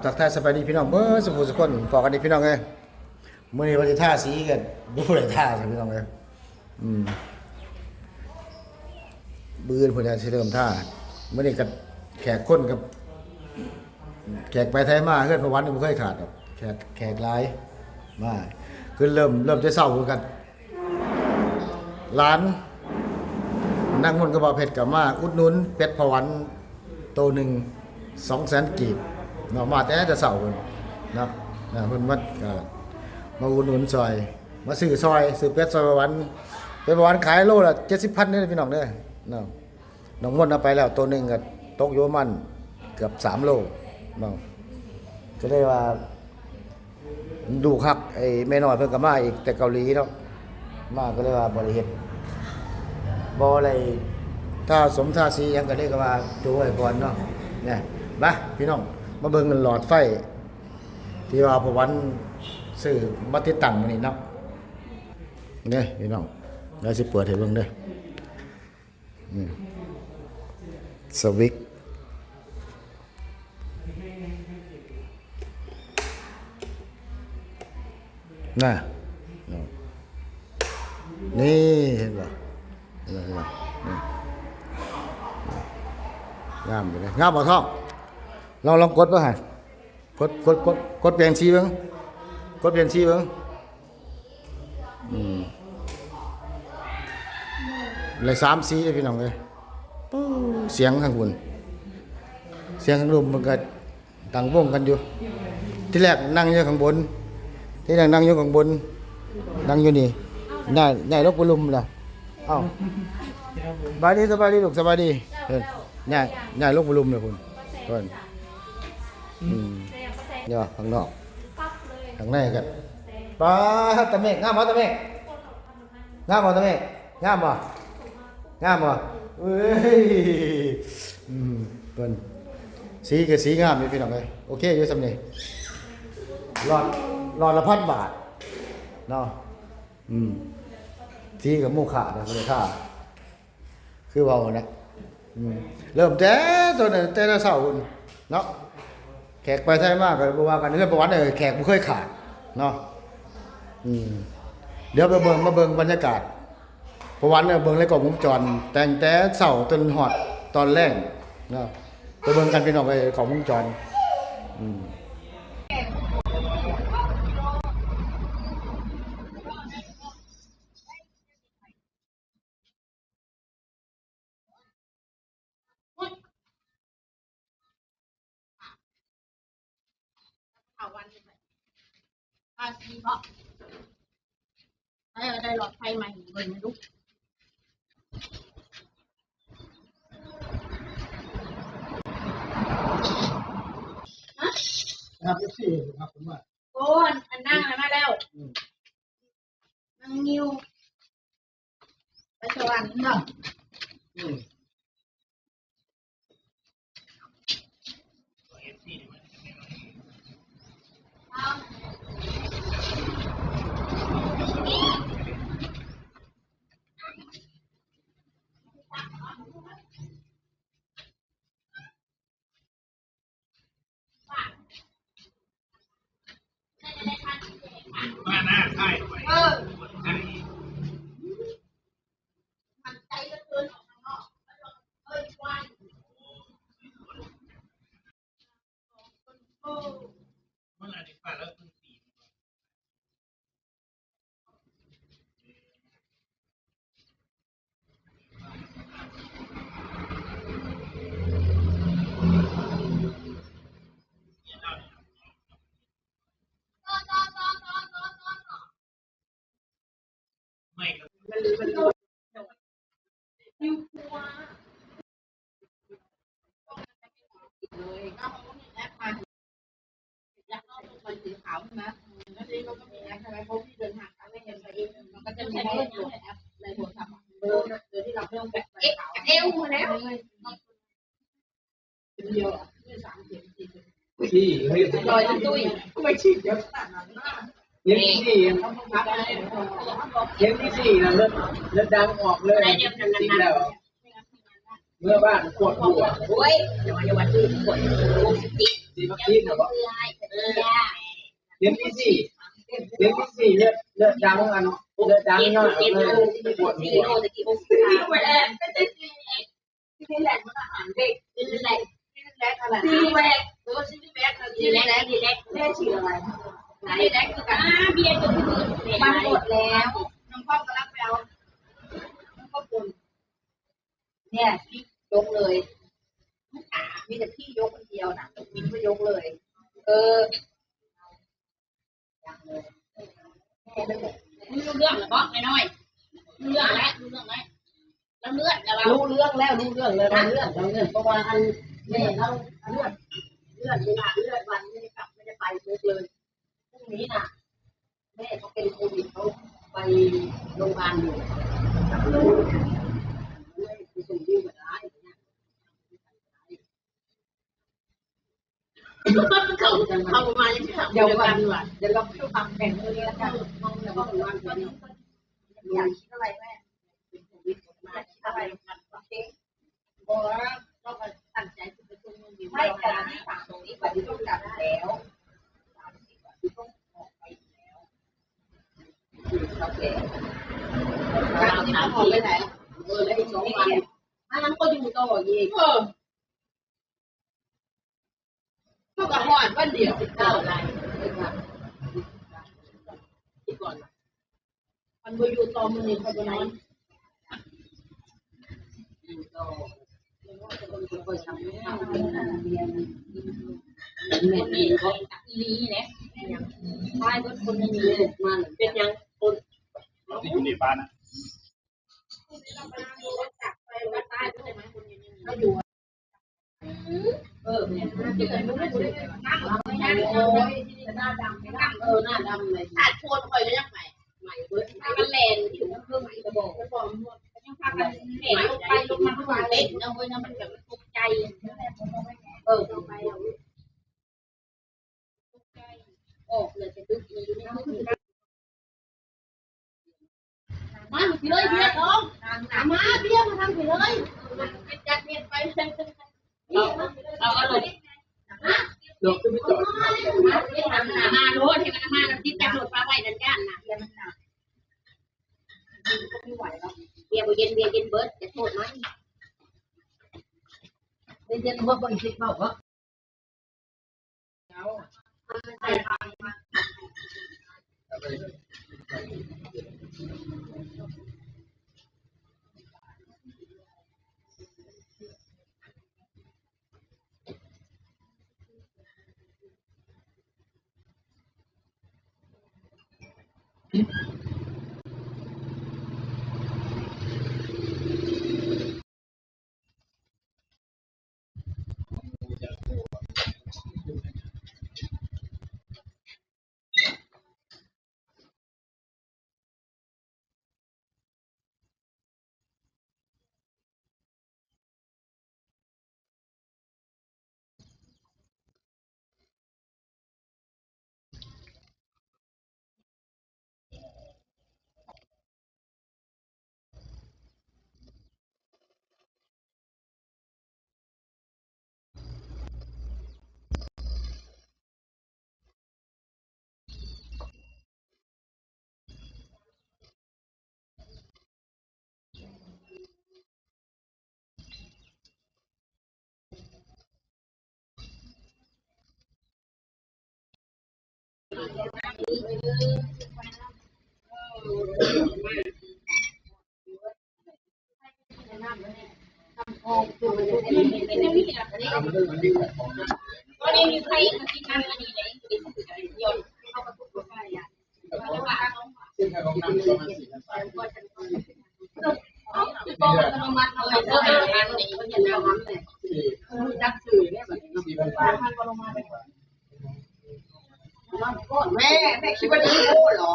ทักทายสบายดีพี่น้องเมื่อสุขสุขคนพอกันดีพี่น้องเลยเมื่อนี้วันที่ท่าสีกันดูเลยท่าใช่พี่น้องเลยบื้อเพื่อนจะเริ่มท่าเมื่อนี้กับแขกคนกับแขกไปไทยมาเพื่อนประวัติไม่เคยขาดหรอกแขกหลายมาคือเริ่มจะเศร้ากันร้านนั่งมนกระบอกเผ็ดกับมาอุดหนุนเป็ดพวันโตหนึ่ง200,000 กีบเนาะมาแต่จะเศร้าคนนะเพิ่นมาอุดหนุนซอยมาซื้อซอยซื้อเป็ดซอยประวันเป็ดประวันขายโลละ70,000นี่พี่น้องเด้อเนาะน้องมนเอาไปแล้วตัวหนึ่งก็ตกอยู่มันเกือบ3 โลเนาะก็ได้ว่าดูคักไอ้แม่น้อยเพิ่นก็มาอีกแต่เกาหลีเนาะมาก็เลยว่าบ่ได้เฮ็ดบ่อะไรถ้าสมท่าสียังก็ได้ก็ว่าจูไว้ก่อนเนาะเนี่ยมาพี่น้องมาเบิ่งหลอดไฟที่ว่าพวันซื้อมาติดตั้งมื้อนี้เนาะเนี่ยพี่น้องเดี๋ยวสิเปิดให้เบิ่งเด้อสวิตช์น่ะนี่เห็นป่ะงามอยู่เลยงามบ่ท้องลองกดป่ะฮะกดเปลี่ยนสีเบิ่งกดเปลี่ยนสีเบิ่งเลย3 สีเลยพี่น้องเลยเสียงข้างบนเสียงข้างลมมันก็ดังวงกันอยู่ที่แรกนั่งอยู่ข้างบนที่แรกนั่งอยู่ข้างบนนั่งอยู่นี่ใหญ่ลบบุลุมล่ะเอ้าสบายดีลูกสบายดีเพิ่นใหญ่ลบบุลุมเลยคุณเพิ่นเนี่ยข้างนอกข้างในกันป้าตะเมฆงามบ่ตะเมฆงามบ่ตะเมฆงามบ่เอ้ยเพิ่นสีก็สีงามอยู่พี่น้องเอ้ยโอเคอยู่ซำนี้หลอดละ1,000 บาทเนาะสีกับโมฆะเนี่ยบ่ได้ค่าคือเว้านะเริ่มแต่ตัวนั้นแต่ละเช้าพุ่นเนาะแขกไปไทยมากก็บ่ว่ากันเรื่องประวัติแขกบ่เคยขาดเนาะเดี๋ยวไปเบิ่งมาเบิ่งบรรยากาศประวัติเนี่ยเบิ่งในกล้องวงจรแต่งแต่เช้าจนฮอดตอนแลงเนาะไปเบิ่งกันพี่น้องไปกล้องวงจรสีเพราะได้หลอดไฟใหม่เบิ่งลูกครับพี่ครับผมว่าโอ้อันนั่งมาแล้วนั่งนิ้วไปสวรรค์เนาะมาหน้าใช่ไปมันใจก็เกินออกข้างนอกวายเมื่อไหร่ที่ฝ่าแล้วคุณตีไม่ครับนิ้วครัวเลยก็แอปมาอยากเอามันสีขาวใช่ไหมแล้วนี่มันก็มีแอปใช่ไหมเพราะพี่เดินทางครั้งแรกยังไปเองมันก็จะมีให้ดูแอปในโทรศัพท์เบอร์ที่เราเพิ่มแปะขาวเอวมาแล้วเดียวไม่3 เข็ม4 เข็มที่เฮ้ยลอยตุ้ยไม่ฉีดเยอะเข็มที่สี่เข็มที่สี่นะเลือดดังออกเลยจริงแล้ว เมื่อบ้านปวดหัว โอ้ยเดี๋ยววันที่ปวดหัวสิบ สีพักที่เหรอวะ เดือนที่สี่เลือดดังอันเลือดดังหน่อยเลยปวดหัว ไปแอบที่แหลกมันอาหารเด็กที่แหลกอะไรที่แหลกหรือว่าที่แหลกที่แหลกแม่ชื่ออะไรที่แหลกคือกันเบียร์ตัวที่มันหมดแล้วน้องพ่อกำลังไปเอาน้องพ่อปุ่นเนี่ยพี่ยกเลยมีแต่พี่ยกคนเดียวนะมินก็ยกเลยรู้เรื่องหรือเปล่าน้อยรู้เรื่องแล้วรู้เรื่องแล้วแล้วเลือดแล้ว รู้เรื่องแล้วรู้เรื่องเลยเราเรื่องเพราะว่าอันแม่เราเลือดเวลาเลือดวันไม่ได้กลับไม่ได้ไปเลยพรุ่งนี้น่ะแม่เขาเป็นโควิดเขาไปโรงพยาบาลอยู่รู้ไม่ไปส่งที่หัวร้ายเนี่ยเขามายังไม่ทำ เดี๋ยวกันว่ะเดี๋ยวเราไปฟังแข่งตัวนี้แล้วกันมองแล้วก็เป็นวันนี้ อยากคิดอะไรแม่มาคิดอะไรกันโอเคบอกว่าเราตั้งใจจะไปตรงนี้ไม่การที่ฝั่งตรงนี้กว่าที่ต้องกลับแล้วที่ต้องออกไปแล้วโอเคการที่ต้องออกไปไหนแล้วอีก2 วันอันนั้นก็อยู่ต่ออีกก็กระหอนวันเดียว19อะไรที่ก่อนมันไปอยู่ต่อมือนี่เขาจะนอนก็ค่อยๆทำให้เรียนแม่นี่ก็ลีเนี่ยใช่ก็คนนี้เลยมาเป็นยังคน ที่อยู่ในบ้านนะ เขาอยู่เนี่ยที่เคยรู้เลยนั่งไม่ได้โอ้ยหน้าดำไม่นั่งหน้าดำเลย อาจโคนคอยก็ยังใหม่ ใหม่เบิร์ด ถ้ามันแลนอยู่เครื่องกระบอกยังพากันเห็นลงไปลงมาทุกวันเล่นเอาไว้นะมันแบบตกใจลงไปเอาออกเลยจะดึกอีกนี่มาพี่เลยเบี้ยน้องมาเบี้ยมาทำพี่เลยเป็นจัดเมียนไปเอาเลย เราก็ไม่จอด มาโรดเห็นมันมาแล้วที่จับรถปลาไว้นั่นย่านนะเบี้ยมันหนักไม่ไหวแล้วเบี้ยเย็นเบิร์ดจะโทษไหม เย็นๆว่าคนคิดเปล่าวะก็นี่มีใครมากินน้ำอันนี้เลยกินยนเข้ามาทุกคนไปอ่ะแล้วว่า ซึ่งทางโรงงานประมาณ4,000 บาท ก็อัตโนมัติเอาไว้เพื่อการนี้ก็จะแนวนั้นเลยจักสื่อเนี่ยแบบ 4,000 บาท แม่คิดว่านี่โง่เหรอ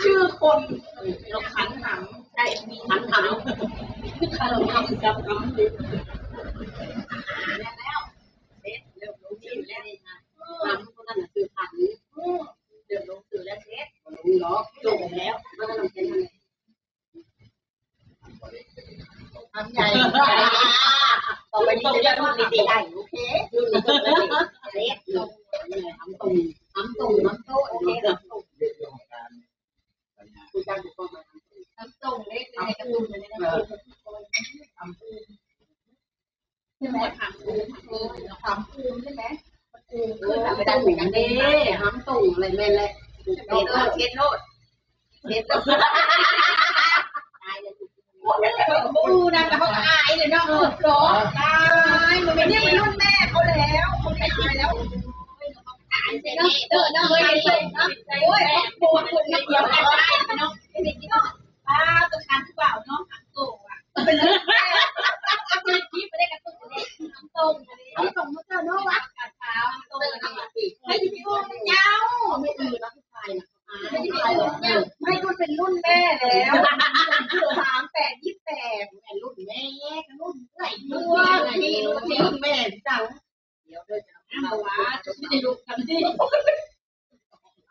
ชื่อคนเราขันหนังใช่มีขันหนังคือขันหนังจำคำนี้แล้วเซ็ตเร็วลงชื่อแล้วนี่นะทำคนนั้นคือขันเดี๋ยวลงสื่อแล้วเซ็ตลงล็อกจบแล้วแล้วก็ลงเซ็นอะไร รุ่นดีได้โอเครุ่นนี้ก็เลยเล็กลงทำตุ่มทำโต๊ะโอเคทำตุ่มคุณจ้างถูกต้องมาทำตุ่มเล็กเลยกระตุ้นเลยนะทำตุ่มใช่ไหมทำตุ่มใช่ไหมตุ่มคือทำไปได้เหมือนกันเด้ทำตุ่มอะไรแม่เลยเช็ดโลดตายเลยกูนั่นแต่เขาอายเลยเนาะร้องตายมันไม่ได้รุ่นแม่เขาแล้วเขาไม่ตายแล้วตายเสร็จเนาะเนาะเลยโอ้ยปวดคนไม่เดียวตายเนาะไอ้เด็กนี่เนาะป้าตัวคันเปล่าเนาะโตอ่ะเป็นเรื่องเป็นที่ไม่ได้กระตุ้นเลยน้ำต้มน้ำต้มมันเจอเนาะวัดกัดเท้าน้ำต้มไม่ใช่พี่โอ้ยเจ้าไม่ดีนะผู้ชายนะไม่ก็เป็นรุ่นแม่แล้ว38 28แต่รุ่นแม่กับรุ่นไหนตัวนี่รุ่นแม่จังเดี๋ยวเลยจะว่าจะไม่ได้ดูกันสิ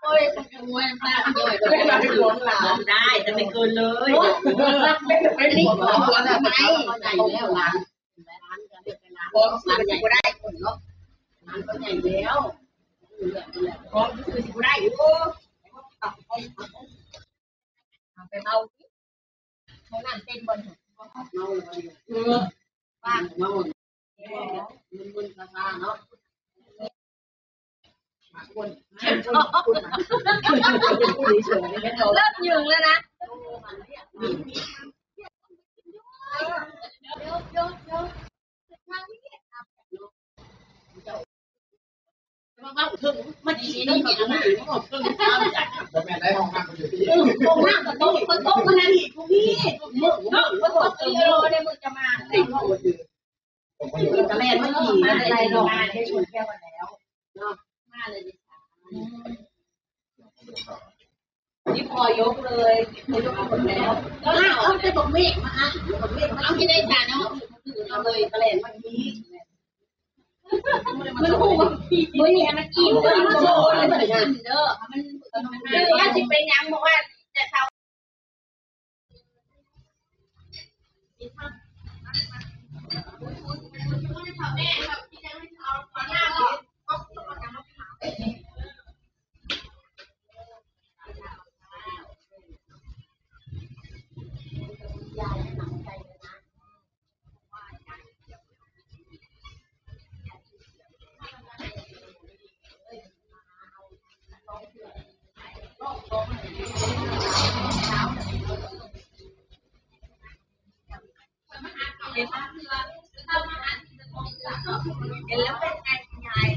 โอ้ยคงจะมวยมากเลยไม่ได้หลวงหลานได้แต่ไม่เกินเลยไม่รีบร้อนทำไมใหญ่แล้วร้านจะเรียกเป็นร้านร้านใหญ่ก็ได้คนเนาะร้านก็ใหญ่แล้วพร้อมคือสิก็ได้อยู่ไปเมาเขานั่งเต้นบนเมาบ้านเมามึนๆซาๆเนาะคนเลิกยืงแล้วนะมันดีนี่มีอะไรเขาบอกเพิ่งข้าวจัดแม่ได้ห้องนั่งอยู่ที่ห้องนั่งกับโต๊ะมันนั่นอีกพวกนี้มึงก็บอกเออได้มึงจะมาในห้องกระแลนไม่ขี่อะไรหรอกมาได้ชวนแก้วมาแล้วเนาะมาเลยดินี่พอยกเลยเขายกหมดแล้วก็เอาจะบอกเมฆมาอ่ะบอกเมฆมาเอาที่ได้จานเนาะเอาเลยกระแลนมันนี้มันหูมันเนี่ยมันอิ่มเด้อมันโซ่เลยมันอิ่มเด้อมันว่าสิเป็นยังบอกว่าจะเท่าเห็นแล้วเป็นไงยาย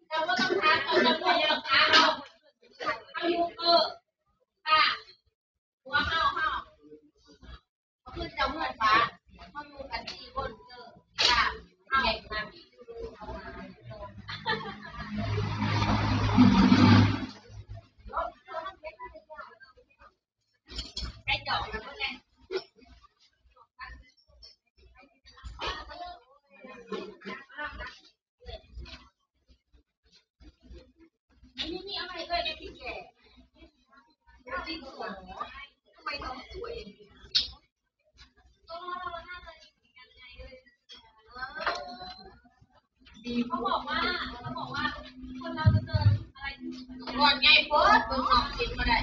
เราก็ต้องทานเราจะไม่ยอมทานเราเอาอยู่ค่ะหัวเข้าเขาขึ้นเจ้าเมื่อฟ้าเขาอยู่กันที่บนค่ะเข้ามาใช้จอกนะเพื่อนนี่อะไรก็ยังพี่แก่จริงเหรอทำไมน้องสวยเขาบอกว่าคนเราจะเจออะไรก่อนไงโพสต์มึงสอบติดมาได้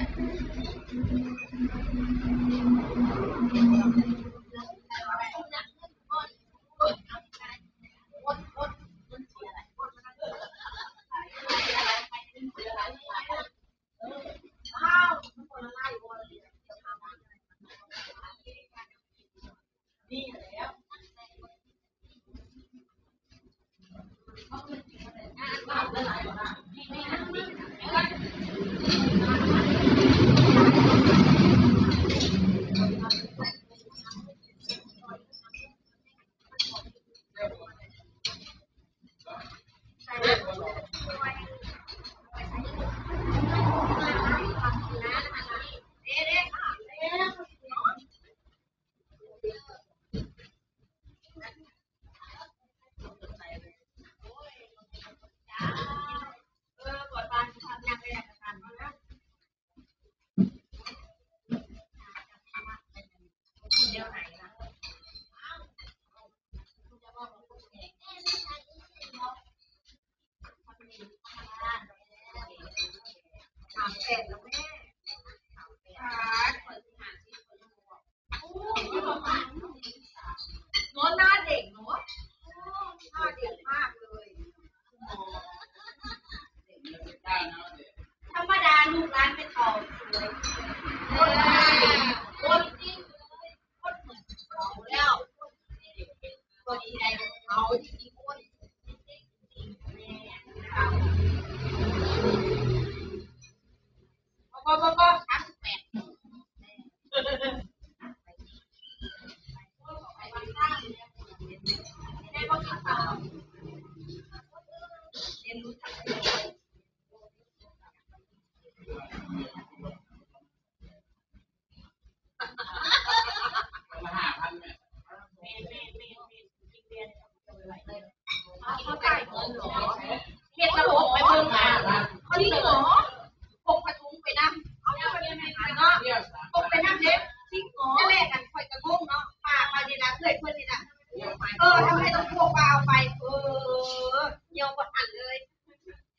ยวไหนนะถามแปดแล้วแม่ค่ะโน้ตหน้าเด็กเนาะหน้าเด็กมากเลยธรรมดาลูกร้านเป็นทองสวยคนจริงคนเหมือนเขาแล้วก็ดีใจเอาจริงๆคนจริงๆแม่ก็ทั้งแปดได้ก็ติดตามเรียนรู้จักเขาจ่ายเงินเหรอเฮ็ดระบบไปเบิ่งมาเขาจริงเหรอพกกระทุ้งไปนั่งเอาไปยังไงเนาะพกไปนั่งเด็กจริงเหรอจะแลกกันคอยกระงงเนาะป้านี่นะเพื่อนนี่นะทำไมต้องพกปลาเอาไปเยี่ยวกดอันเลย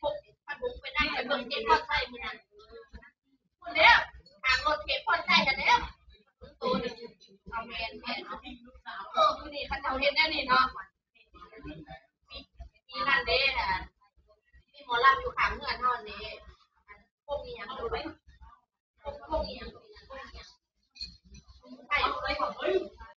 พกกระทุ้งไปนั่งไปเบิ่งเจ็ดพอดใส่มือนั้นคนเนี้ยทางรถเจ็ดพอดใส่กันเนี้ยตัวนึงเอาแมนเนาะคือนี่คันเทาเฮ็ดแน่นี่เนาะมีนั่นเด้น่ะมีหมอลำอยู่ข้างเงื่อนเท่านี้พวกนี้ยังดู